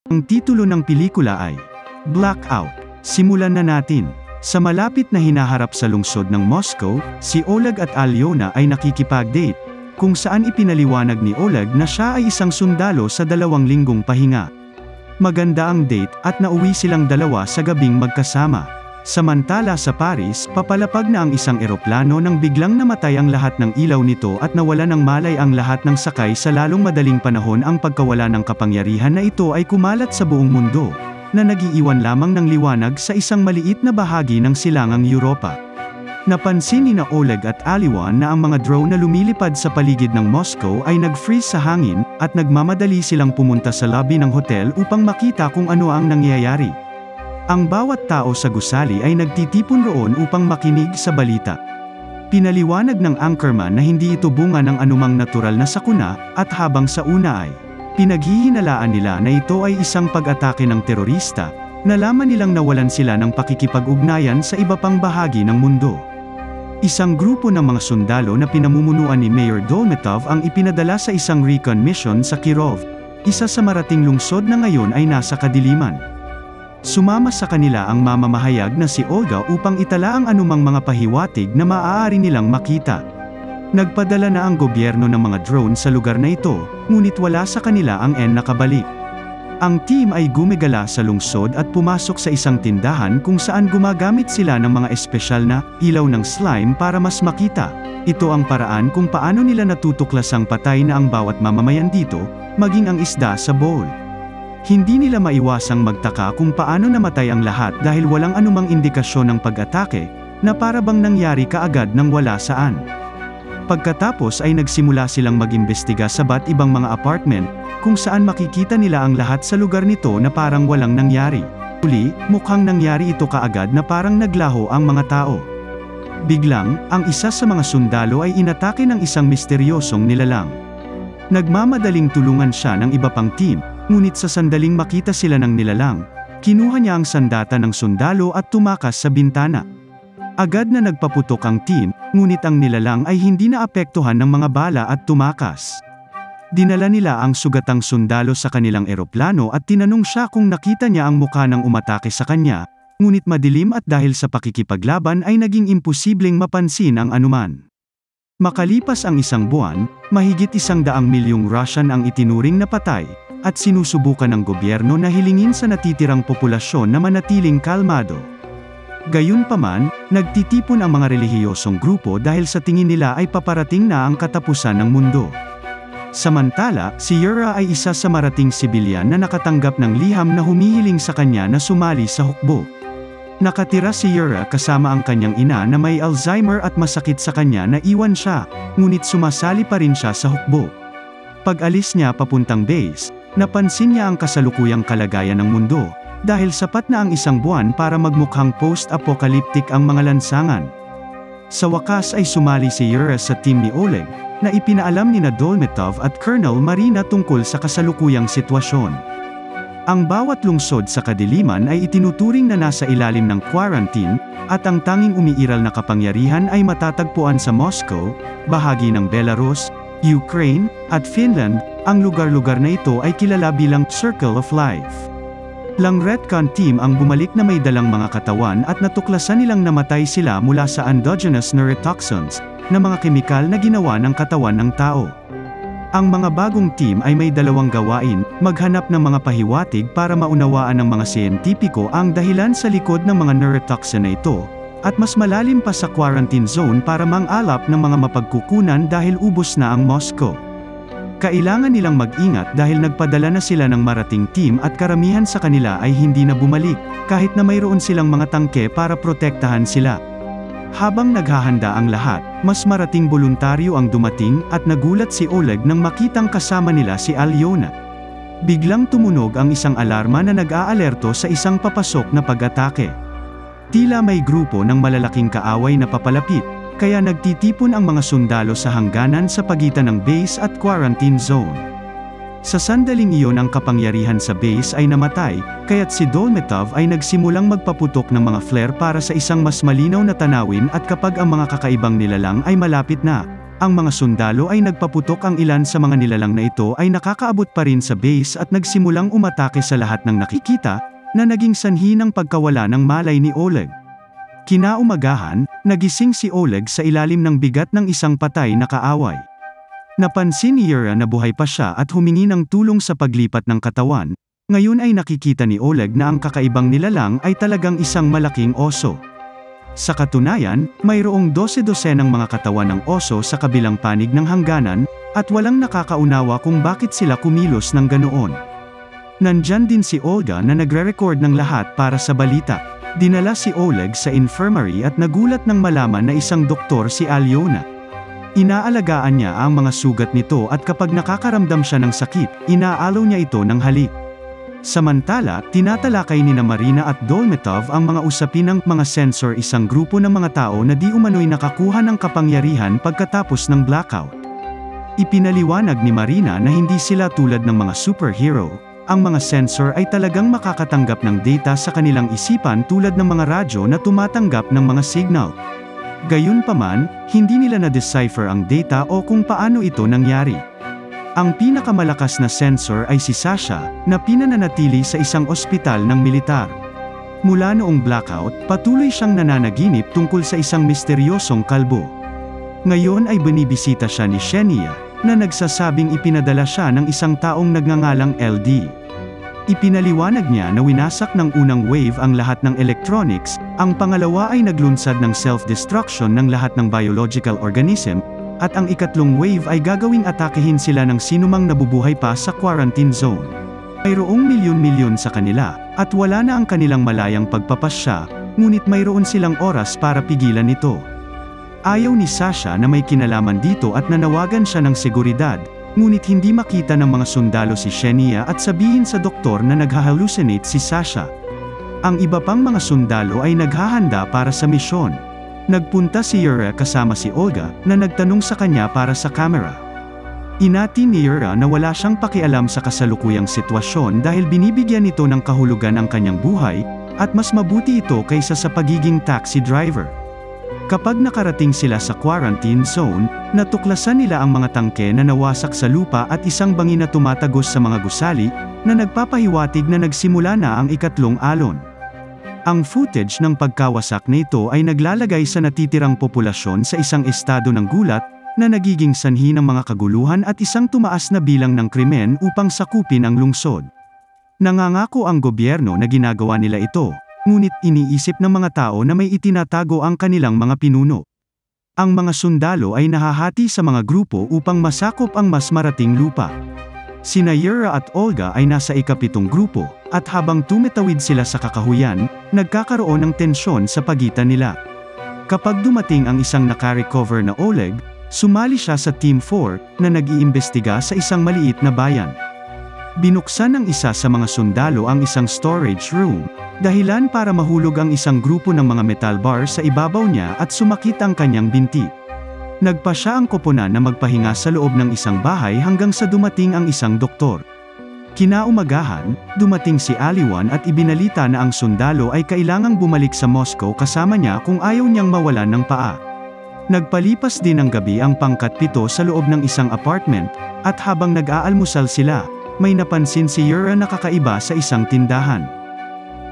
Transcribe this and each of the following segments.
Ang titulo ng pelikula ay Blackout. Simulan na natin. Sa malapit na hinaharap sa lungsod ng Moscow, si Oleg at Alyona ay nakikipag-date, kung saan ipinaliwanag ni Oleg na siya ay isang sundalo sa 2 linggong pahinga. Maganda ang date at nauwi silang dalawa sa gabing magkasama. Samantala sa Paris, papalapag na ang isang eroplano nang biglang namatay ang lahat ng ilaw nito at nawala ng malay ang lahat ng sakay sa lalong madaling panahon. Ang pagkawala ng kapangyarihan na ito ay kumalat sa buong mundo, na nag-iiwan lamang ng liwanag sa isang maliit na bahagi ng silangang Europa. Napansin ni Oleg at Alyona na ang mga drone na lumilipad sa paligid ng Moscow ay nag-freeze sa hangin, at nagmamadali silang pumunta sa lobby ng hotel upang makita kung ano ang nangyayari. Ang bawat tao sa gusali ay nagtitipon roon upang makinig sa balita. Pinaliwanag ng anchorman na hindi ito bunga ng anumang natural na sakuna, at habang sa una ay pinaghihinalaan nila na ito ay isang pag-atake ng terorista, nalaman nilang nawalan sila ng pakikipag-ugnayan sa iba pang bahagi ng mundo. Isang grupo ng mga sundalo na pinamumunuan ni Mayor Dolmatov ang ipinadala sa isang recon mission sa Kirov, isa sa marating lungsod na ngayon ay nasa kadiliman. Sumama sa kanila ang mamamahayag na si Olga upang itala ang anumang mga pahiwatig na maaari nilang makita. Nagpadala na ang gobyerno ng mga drone sa lugar na ito, ngunit wala sa kanila ang nakabalik. Ang team ay gumigala sa lungsod at pumasok sa isang tindahan kung saan gumagamit sila ng mga espesyal na ilaw ng slime para mas makita. Ito ang paraan kung paano nila natutuklasang patay na ang bawat mamamayan dito, maging ang isda sa bowl. Hindi nila maiwasang magtaka kung paano namatay ang lahat dahil walang anumang indikasyon ng pag-atake, na para bang nangyari kaagad nang wala saan. Pagkatapos ay nagsimula silang mag-imbestiga sa iba't ibang mga apartment, kung saan makikita nila ang lahat sa lugar nito na parang walang nangyari. Uli, mukhang nangyari ito kaagad na parang naglaho ang mga tao. Biglang, ang isa sa mga sundalo ay inatake ng isang misteryosong nilalang. Nagmamadaling tulungan siya ng iba pang team, ngunit sa sandaling makita sila ng nilalang, kinuha niya ang sandata ng sundalo at tumakas sa bintana. Agad na nagpaputok ang team, ngunit ang nilalang ay hindi naapektuhan ng mga bala at tumakas. Dinala nila ang sugatang sundalo sa kanilang eroplano at tinanong siya kung nakita niya ang mukha ng umatake sa kanya, ngunit madilim at dahil sa pakikipaglaban ay naging imposibleng mapansin ang anuman. Makalipas ang 1 buwan, mahigit 100 milyong Russian ang itinuring na patay, at sinusubukan ng gobyerno na hilingin sa natitirang populasyon na manatiling kalmado. Gayunpaman, nagtitipon ang mga relihiyosong grupo dahil sa tingin nila ay paparating na ang katapusan ng mundo. Samantala, si Yura ay isa sa marating sibilyan na nakatanggap ng liham na humihiling sa kanya na sumali sa hukbo. Nakatira si Yura kasama ang kanyang ina na may Alzheimer at masakit sa kanya na iwan siya, ngunit sumasali pa rin siya sa hukbo. Pag-alis niya papuntang base, napansin niya ang kasalukuyang kalagayan ng mundo, dahil sapat na ang 1 buwan para magmukhang post-apocalyptic ang mga lansangan. Sa wakas ay sumali si Yura sa team ni Oleg, na ipinaalam ni Dolmatov at Colonel Marina tungkol sa kasalukuyang sitwasyon. Ang bawat lungsod sa kadiliman ay itinuturing na nasa ilalim ng quarantine, at ang tanging umiiral na kapangyarihan ay matatagpuan sa Moscow, bahagi ng Belarus, Ukraine, at Finland. Ang lugar-lugar na ito ay kilala bilang Circle of Life. Lang Retcon team ang bumalik na may dalang mga katawan at natuklasan nilang namatay sila mula sa endogenous neurotoxins, na mga kemikal na ginawa ng katawan ng tao. Ang mga bagong team ay may 2 gawain: maghanap ng mga pahiwatig para maunawaan ng mga siyentipiko ang dahilan sa likod ng mga neurotoxin na ito, at mas malalim pa sa quarantine zone para mang-alap ng mga mapagkukunan dahil ubos na ang Moscow. Kailangan nilang mag-ingat dahil nagpadala na sila ng marating team at karamihan sa kanila ay hindi na bumalik, kahit na mayroon silang mga tangke para protektahan sila. Habang naghahanda ang lahat, mas marating voluntaryo ang dumating at nagulat si Oleg nang makitang kasama nila si Alyona. Biglang tumunog ang isang alarma na nag-aalerto sa isang papasok na pag-atake. Tila may grupo ng malalaking kaaway na papalapit, kaya nagtitipon ang mga sundalo sa hangganan sa pagitan ng base at quarantine zone. Sa sandaling iyon ang kapangyarihan sa base ay namatay, kaya't si Dolmatov ay nagsimulang magpaputok ng mga flare para sa isang mas malinaw na tanawin, at kapag ang mga kakaibang nilalang ay malapit na, Ang mga sundalo ay nagpaputok, ang ilan sa mga nilalang na ito ay nakakaabot pa rin sa base at nagsimulang umatake sa lahat ng nakikita, na naging sanhi ng pagkawala ng malay ni Oleg. Kinaumagahan, nagising si Oleg sa ilalim ng bigat ng isang patay na kaaway. Napansin ni Yura na buhay pa siya at humingi ng tulong sa paglipat ng katawan. Ngayon ay nakikita ni Oleg na ang kakaibang nilalang ay talagang isang malaking oso. Sa katunayan, mayroong 12 ng mga katawan ng oso sa kabilang panig ng hangganan, at walang nakakaunawa kung bakit sila kumilos ng ganoon. Nandyan din si Olga na nagre-record ng lahat para sa balita. Dinala si Oleg sa infirmary at nagulat nang malaman na isang doktor si Alyona. Inaalagaan niya ang mga sugat nito at kapag nakakaramdam siya ng sakit, inaalaw niya ito ng halik. Samantala, tinatalakay ni Marina at Dolmetov ang mga usapin ng mga sensor, isang grupo ng mga tao na di umano'y nakakuha ng kapangyarihan pagkatapos ng blackout. Ipinaliwanag ni Marina na hindi sila tulad ng mga superhero, ang mga sensor ay talagang makakatanggap ng data sa kanilang isipan tulad ng mga radyo na tumatanggap ng mga signal. Gayunpaman, hindi nila na-decipher ang data o kung paano ito nangyari. Ang pinakamalakas na sensor ay si Sasha, na pinananatili sa isang ospital ng militar. Mula noong blackout, patuloy siyang nananaginip tungkol sa isang misteryosong kalbo. Ngayon ay binibisita siya ni Xenia, na nagsasabing ipinadala siya ng isang taong nagngangalang LD. Ipinaliwanag niya na winasak ng unang wave ang lahat ng electronics, ang pangalawa ay naglunsad ng self-destruction ng lahat ng biological organism, at ang ikatlong wave ay gagawing atakehin sila ng sinumang nabubuhay pa sa quarantine zone. Mayroong milyon-milyon sa kanila, at wala na ang kanilang malayang pagpapasya, ngunit mayroon silang oras para pigilan ito. Ayaw ni Sasha na may kinalaman dito at nanawagan siya ng seguridad, ngunit hindi makita ng mga sundalo si Xenia at sabihin sa doktor na naghahallucinate si Sasha. Ang iba pang mga sundalo ay naghahanda para sa misyon. Nagpunta si Yura kasama si Olga, na nagtanong sa kanya para sa camera. Inati ni Yura na wala siyang pakialam sa kasalukuyang sitwasyon dahil binibigyan nito ng kahulugan ang kanyang buhay, at mas mabuti ito kaysa sa pagiging taxi driver. Kapag nakarating sila sa quarantine zone, natuklasan nila ang mga tangke na nawasak sa lupa at isang bangin na tumatagos sa mga gusali, na nagpapahiwatig na nagsimula na ang ikatlong alon. Ang footage ng pagkawasak na ito ay naglalagay sa natitirang populasyon sa isang estado ng gulat, na nagiging sanhi ng mga kaguluhan at isang tumaas na bilang ng krimen upang sakupin ang lungsod. Nangangako ang gobyerno na ginagawa nila ito, ngunit iniisip ng mga tao na may itinatago ang kanilang mga pinuno. Ang mga sundalo ay nahahati sa mga grupo upang masakop ang mas marating lupa. Sina Yura at Olga ay nasa ikapitong grupo, at habang tumitawid sila sa kakahuyan, nagkakaroon ng tensyon sa pagitan nila. Kapag dumating ang isang nakarecover na Oleg, sumali siya sa Team 4, na nag-iimbestiga sa isang maliit na bayan. Binuksan ng isa sa mga sundalo ang isang storage room, dahilan para mahulog ang isang grupo ng mga metal bar sa ibabaw niya at sumakit ang kanyang binti. Nagpa siya ang koponan na magpahinga sa loob ng isang bahay hanggang sa dumating ang isang doktor. Kinaumagahan, dumating si Aliwan at ibinalita na ang sundalo ay kailangang bumalik sa Moscow kasama niya kung ayaw niyang mawalan ng paa. Nagpalipas din ang gabi ang pangkat-7 sa loob ng isang apartment, at habang nag-aalmusal sila, may napansin si Yura na kakaiba sa isang tindahan.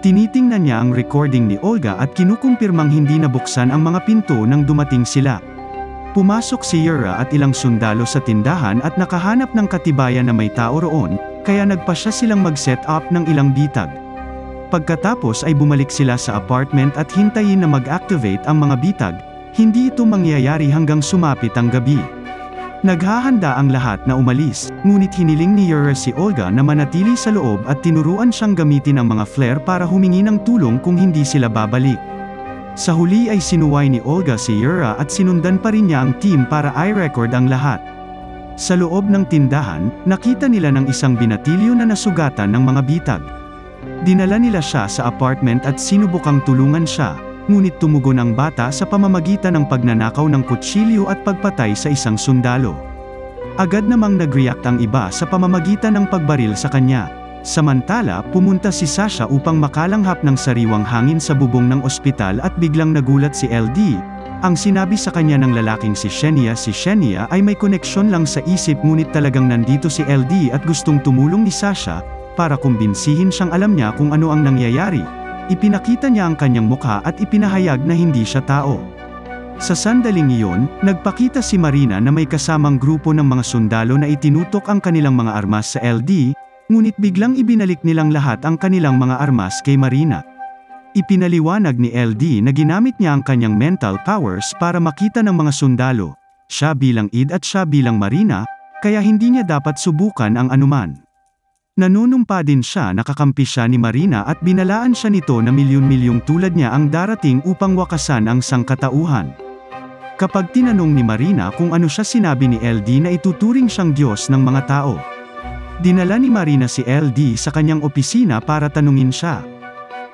Tinitingnan niya ang recording ni Olga at kinukumpirmang hindi nabuksan ang mga pinto nang dumating sila. Pumasok si Yura at ilang sundalo sa tindahan at nakahanap ng katibayan na may tao roon, kaya nagpa siya silang mag-set up ng ilang bitag. Pagkatapos ay bumalik sila sa apartment at hintayin na mag-activate ang mga bitag, hindi ito mangyayari hanggang sumapit ang gabi. Naghahanda ang lahat na umalis, ngunit hiniling ni Yura si Olga na manatili sa loob at tinuruan siyang gamitin ang mga flare para humingi ng tulong kung hindi sila babalik. Sa huli ay sinuway ni Olga si Yura at sinundan pa rin niya ang team para i-record ang lahat. Sa loob ng tindahan, nakita nila ng isang binatilyo na nasugatan ng mga bitag. Dinala nila siya sa apartment at sinubukang tulungan siya, ngunit tumugon ang bata sa pamamagitan ng pagnanakaw ng kutsilyo at pagpatay sa isang sundalo. Agad namang nag-react ang iba sa pamamagitan ng pagbaril sa kanya. Samantala, pumunta si Sasha upang makalanghap ng sariwang hangin sa bubong ng ospital at biglang nagulat si LD, Ang sinabi sa kanya ng lalaking si Shenia ay may koneksyon lang sa isip ngunit talagang nandito si LD at gustong tumulong ni Sasha, para kumbinsihin siyang alam niya kung ano ang nangyayari. Ipinakita niya ang kanyang mukha at ipinahayag na hindi siya tao. Sa sandaling iyon, nagpakita si Marina na may kasamang grupo ng mga sundalo na itinutok ang kanilang mga armas sa LD, ngunit biglang ibinalik nilang lahat ang kanilang mga armas kay Marina. Ipinaliwanag ni LD na ginamit niya ang kanyang mental powers para makita ng mga sundalo, siya bilang Id at siya bilang Marina, kaya hindi niya dapat subukan ang anuman. Nanunumpa din siya na kakampi siya ni Marina at binalaan siya nito na milyon-milyong tulad niya ang darating upang wakasan ang sangkatauhan. Kapag tinanong ni Marina kung ano siya, sinabi ni LD na ituturing siyang Diyos ng mga tao. Dinala ni Marina si LD sa kanyang opisina para tanungin siya.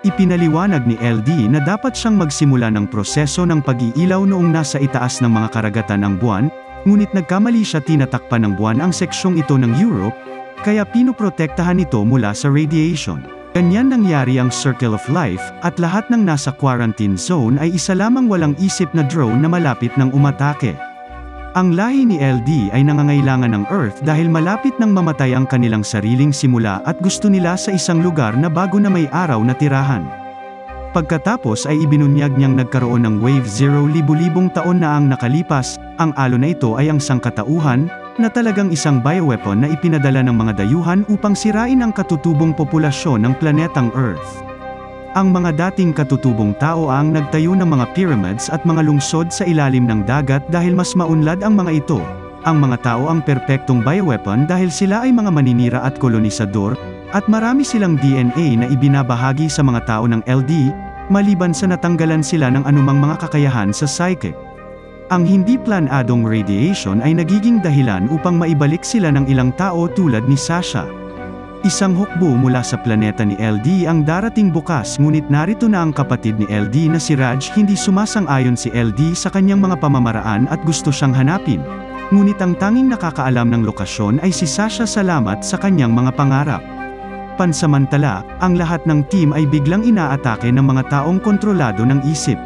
Ipinaliwanag ni LD na dapat siyang magsimula ng proseso ng pag-iilaw noong nasa itaas ng mga karagatan ng buwan, ngunit nagkamali siya, tinatakpan ng buwan ang seksyong ito ng Europe, kaya pinoprotektahan ito mula sa radiation. Ganyan nangyari ang Circle of Life, at lahat ng nasa quarantine zone ay isa lamang walang isip na drone na malapit ng umatake. Ang lahi ni LD ay nangangailangan ng Earth dahil malapit nang mamatay ang kanilang sariling simula at gusto nila sa isang lugar na bago na may araw na tirahan. Pagkatapos ay ibinunyag niyang nagkaroon ng Wave Zero libu-libong taon na ang nakalipas, ang alon na ito ay ang sangkatauhan, na talagang isang bioweapon na ipinadala ng mga dayuhan upang sirain ang katutubong populasyon ng planetang Earth. Ang mga dating katutubong tao ang nagtayo ng mga pyramids at mga lungsod sa ilalim ng dagat dahil mas maunlad ang mga ito. Ang mga tao ang perpektong bioweapon dahil sila ay mga maninira at kolonisador, at marami silang DNA na ibinabahagi sa mga tao ng LD, maliban sa natanggalan sila ng anumang mga kakayahan sa psychic. Ang hindi planadong radiation ay nagiging dahilan upang maibalik sila ng ilang tao tulad ni Sasha. Isang hukbo mula sa planeta ni LD ang darating bukas, ngunit narito na ang kapatid ni LD na si Raj. Hindi sumasang-ayon si LD sa kanyang mga pamamaraan at gusto siyang hanapin. Ngunit ang tanging nakakaalam ng lokasyon ay si Sasha, salamat sa kanyang mga pangarap. Pansamantala, ang lahat ng team ay biglang inaatake ng mga taong kontrolado ng isip.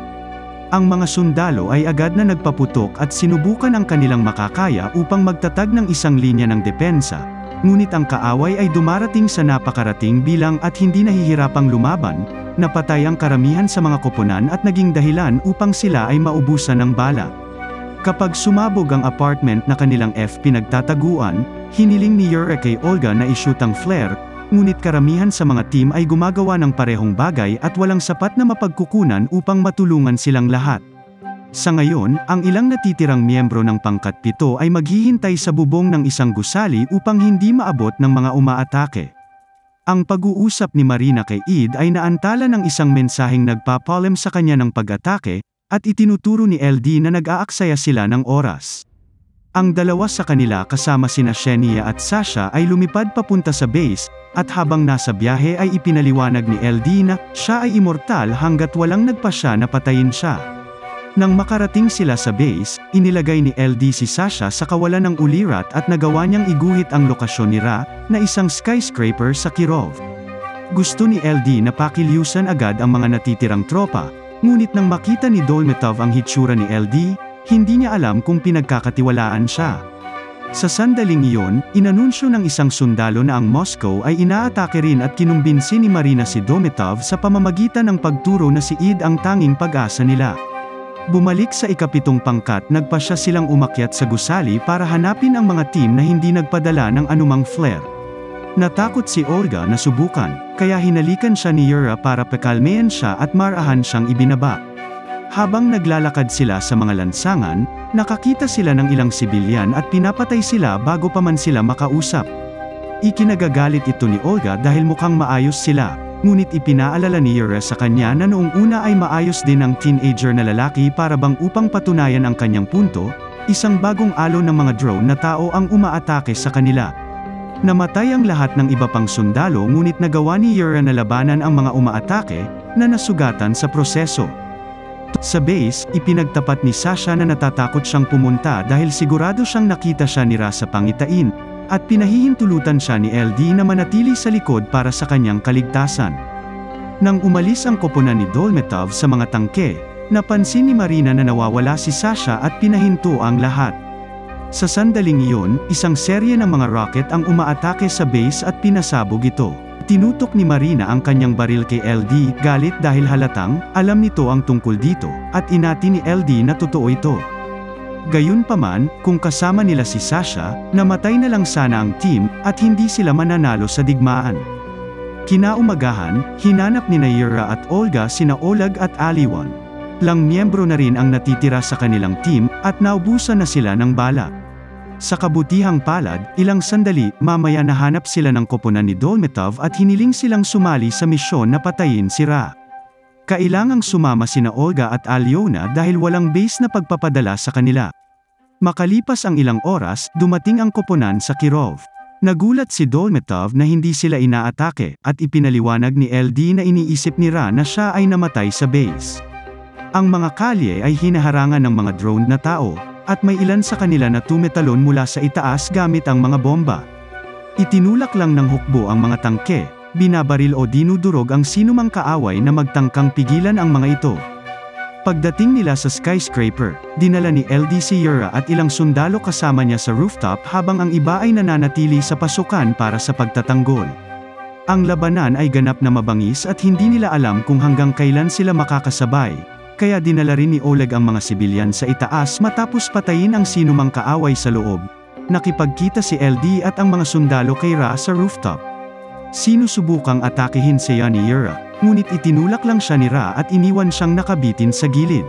Ang mga sundalo ay agad na nagpaputok at sinubukan ang kanilang makakaya upang magtatag ng isang linya ng depensa. Ngunit ang kaaway ay dumarating sa napakarating bilang at hindi nahihirapang lumaban, napatay ang karamihan sa mga koponan at naging dahilan upang sila ay maubusan ng bala. Kapag sumabog ang apartment na kanilang pinagtataguan, hiniling ni Yura kay Olga na i-shoot ang flare, ngunit karamihan sa mga team ay gumagawa ng parehong bagay at walang sapat na mapagkukunan upang matulungan silang lahat. Sa ngayon, ang ilang natitirang miyembro ng pangkat 7 ay maghihintay sa bubong ng isang gusali upang hindi maabot ng mga umaatake. Ang pag-uusap ni Marina kay Id ay naantala ng isang mensaheng nagpapaalam sa kanya ng pag-atake, at itinuturo ni LD na nag-aaksaya sila ng oras. Ang dalawa sa kanila kasama sina Shenia at Sasha ay lumipad papunta sa base, at habang nasa biyahe ay ipinaliwanag ni LD na siya ay immortal hanggat walang nagpasya na patayin siya. Nang makarating sila sa base, inilagay ni LD si Sasha sa kawalan ng ulirat at nagawa niyang iguhit ang lokasyon ni Ra, na isang skyscraper sa Kirov. Gusto ni LD na pakilyusan agad ang mga natitirang tropa, ngunit nang makita ni Dolmetov ang hitsura ni LD, hindi niya alam kung pinagkakatiwalaan siya. Sa sandaling iyon, inanunsyo ng isang sundalo na ang Moscow ay inaatake rin at kinumbinsi ni Marina si Dolmetov sa pamamagitan ng pagturo na si Id ang tanging pag-asa nila. Bumalik sa ikapitong pangkat, nagpasya silang umakyat sa gusali para hanapin ang mga team na hindi nagpadala ng anumang flare. Natakot si Olga na subukan, kaya hinalikan siya ni Yura para pakalmehan siya at marahan siyang ibinaba. Habang naglalakad sila sa mga lansangan, nakakita sila ng ilang sibilyan at pinapatay sila bago pa man sila makausap. Ikinagagalit ito ni Olga dahil mukhang maayos sila. Ngunit ipinaalala ni Yura sa kanya na noong una ay maayos din ang teenager na lalaki para bang upang patunayan ang kanyang punto, isang bagong alon ng mga drone na tao ang umaatake sa kanila. Namatay ang lahat ng iba pang sundalo, ngunit nagawa ni Yura na labanan ang mga umaatake, na nasugatan sa proseso. Sa base, ipinagtapat ni Sasha na natatakot siyang pumunta dahil sigurado siyang nakita siya ni Ra sa pangitain, at pinahihintulutan siya ni LD na manatili sa likod para sa kanyang kaligtasan. Nang umalis ang koponan ni Dolmetov sa mga tangke, Napansin ni Marina na nawawala si Sasha at pinahinto ang lahat. Sa sandaling iyon, isang serye ng mga rocket ang umaatake sa base at pinasabog ito. Tinutok ni Marina ang kanyang baril kay LD, galit dahil halatang, alam nito ang tungkol dito, at inati ni LD na totoo ito. Gayunpaman, kung kasama nila si Sasha, namatay na lang sana ang team, at hindi sila mananalo sa digmaan. Kinaumagahan, hinanap ni Yura at Olga sina Oleg at Aliwan. Lang miyembro na rin ang natitira sa kanilang team, at naubusan na sila ng bala. Sa kabutihang palad, ilang sandali, mamaya nahanap sila ng koponan ni Dolmetov at hiniling silang sumali sa misyon na patayin si Ra. Kailangang sumama sina Olga at Alyona dahil walang base na pagpapadala sa kanila. Makalipas ang ilang oras, dumating ang koponan sa Kirov. Nagulat si Dolmetov na hindi sila inaatake, at ipinaliwanag ni LD na iniisip ni Ra na siya ay namatay sa base. Ang mga kalye ay hinaharangan ng mga drone na tao, at may ilan sa kanila na tumetalon mula sa itaas gamit ang mga bomba. Itinulak lang ng hukbo ang mga tangke, binabaril o dinudurog ang sinumang kaaway na magtangkang pigilan ang mga ito. Pagdating nila sa skyscraper, dinala ni LD si Yura at ilang sundalo kasama niya sa rooftop habang ang iba ay nananatili sa pasukan para sa pagtatanggol. Ang labanan ay ganap na mabangis at hindi nila alam kung hanggang kailan sila makakasabay. Kaya dinala rin ni Oleg ang mga sibilyan sa itaas matapos patayin ang sinumang kaaway sa loob. Nakipagkita si LD at ang mga sundalo kay Ra sa rooftop. Sinusubukang atakehin siya ni Yura, ngunit itinulak lang siya ni Ra at iniwan siyang nakabitin sa gilid.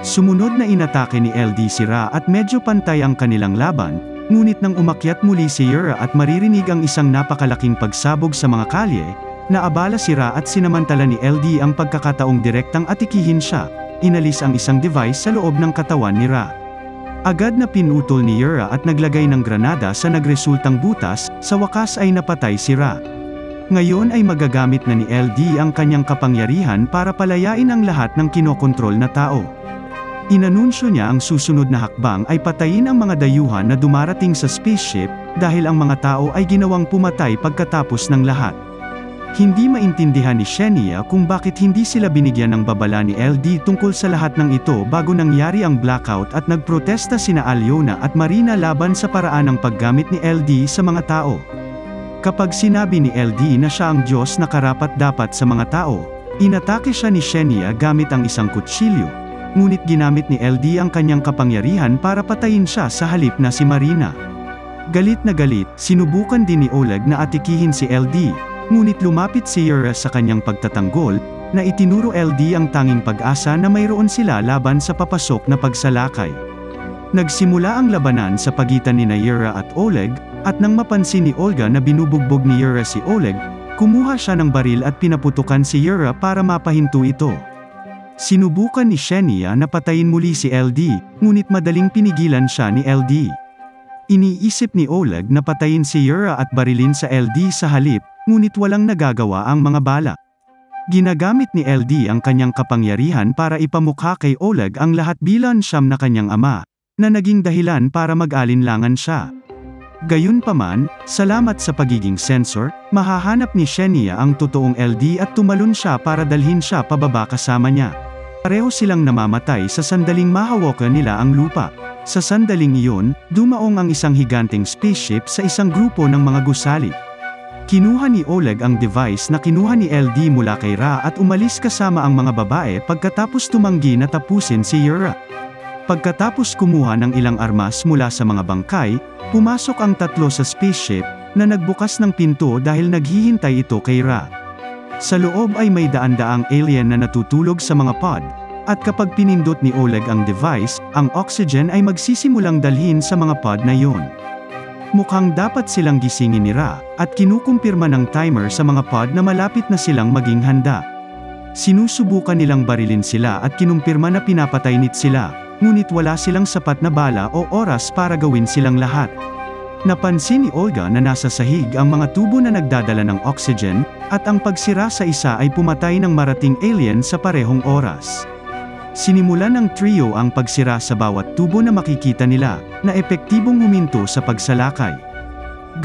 Sumunod na inatake ni LD si Ra at medyo pantay ang kanilang laban, ngunit nang umakyat muli si Yura at maririnig ang isang napakalaking pagsabog sa mga kalye, naabala si Ra at sinamantala ni LD ang pagkakataong direktang atikihin siya, inalis ang isang device sa loob ng katawan ni Ra. Agad na pinutol ni Yura at naglagay ng granada sa nagresultang butas, sa wakas ay napatay si Ra. Ngayon ay magagamit na ni LD ang kanyang kapangyarihan para palayain ang lahat ng kinokontrol na tao. Inanunsyo niya ang susunod na hakbang ay patayin ang mga dayuhan na dumarating sa spaceship, dahil ang mga tao ay ginawang pumatay pagkatapos ng lahat. Hindi maintindihan ni Xenia kung bakit hindi sila binigyan ng babala ni LD tungkol sa lahat ng ito bago nangyari ang blackout at nagprotesta sina Alyona at Marina laban sa paraan ng paggamit ni LD sa mga tao. Kapag sinabi ni LD na siya ang Diyos na karapat-dapat sa mga tao, inatake siya ni Xenia gamit ang isang kutsilyo, ngunit ginamit ni LD ang kanyang kapangyarihan para patayin siya sa halip na si Marina. Galit na galit, sinubukan din ni Oleg na atikihin si LD, ngunit lumapit si Yura sa kanyang pagtatanggol, na itinuro LD ang tanging pag-asa na mayroon sila laban sa papasok na pagsalakay. Nagsimula ang labanan sa pagitan ni Yura at Oleg, at nang mapansin ni Olga na binubugbog ni Yura si Oleg, kumuha siya ng baril at pinaputukan si Yura para mapahinto ito. Sinubukan ni Xenia na patayin muli si LD, ngunit madaling pinigilan siya ni LD. Iniisip ni Oleg na patayin si Yura at barilin sa LD sa halip, ngunit walang nagagawa ang mga bala. Ginagamit ni LD ang kanyang kapangyarihan para ipamukha kay Oleg ang lahat bilang siyam na kanyang ama, na naging dahilan para mag-alinlangan siya. Gayunpaman, salamat sa pagiging sensor, mahahanap ni Xenia ang totoong LD at tumalon siya para dalhin siya pababa kasama niya. Pareho silang namamatay sa sandaling mahawakan nila ang lupa. Sa sandaling iyon, dumaong ang isang higanteng spaceship sa isang grupo ng mga gusali. Kinuha ni Oleg ang device na kinuha ni LD mula kay Ra at umalis kasama ang mga babae pagkatapos tumanggi na tapusin si Yura. Pagkatapos kumuha ng ilang armas mula sa mga bangkay, pumasok ang tatlo sa spaceship, na nagbukas ng pinto dahil naghihintay ito kay Ra. Sa loob ay may daan-daang alien na natutulog sa mga pod, at kapag pinindot ni Oleg ang device, ang oxygen ay magsisimulang dalhin sa mga pod na iyon. Mukhang dapat silang gisingin ni Ra, at kinukumpirma ng timer sa mga pod na malapit na silang maging handa. Sinusubukan nilang barilin sila at kinumpirma na pinapatay nit sila, ngunit wala silang sapat na bala o oras para gawin silang lahat. Napansin ni Olga na nasa sahig ang mga tubo na nagdadala ng oxygen, at ang pagsira sa isa ay pumatay ng marating alien sa parehong oras. Sinimulan ng trio ang pagsira sa bawat tubo na makikita nila, na epektibong huminto sa pagsalakay.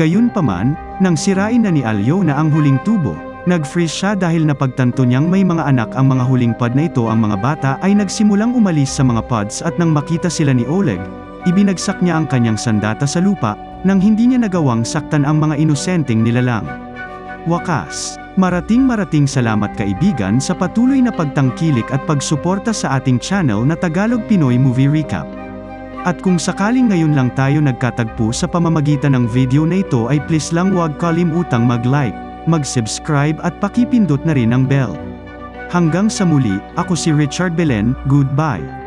Gayunpaman, nang sirain na ni Alyona ang huling tubo, Nag-freeze siya dahil napagtanto niyang may mga anak ang mga huling pod na ito. Ang mga bata ay nagsimulang umalis sa mga pods at nang makita sila ni Oleg, ibinagsak niya ang kanyang sandata sa lupa, nang hindi niya nagawang saktan ang mga inosenteng nilalang. Wakas. Marating salamat kaibigan sa patuloy na pagtangkilik at pagsuporta sa ating channel na Tagalog Pinoy Movie Recap. At kung sakaling ngayon lang tayo nagkatagpo sa pamamagitan ng video na ito ay please lang huwag kalimutang mag-like, mag-subscribe at pakipindot na rin ang bell. Hanggang sa muli, ako si Richard Belen, goodbye.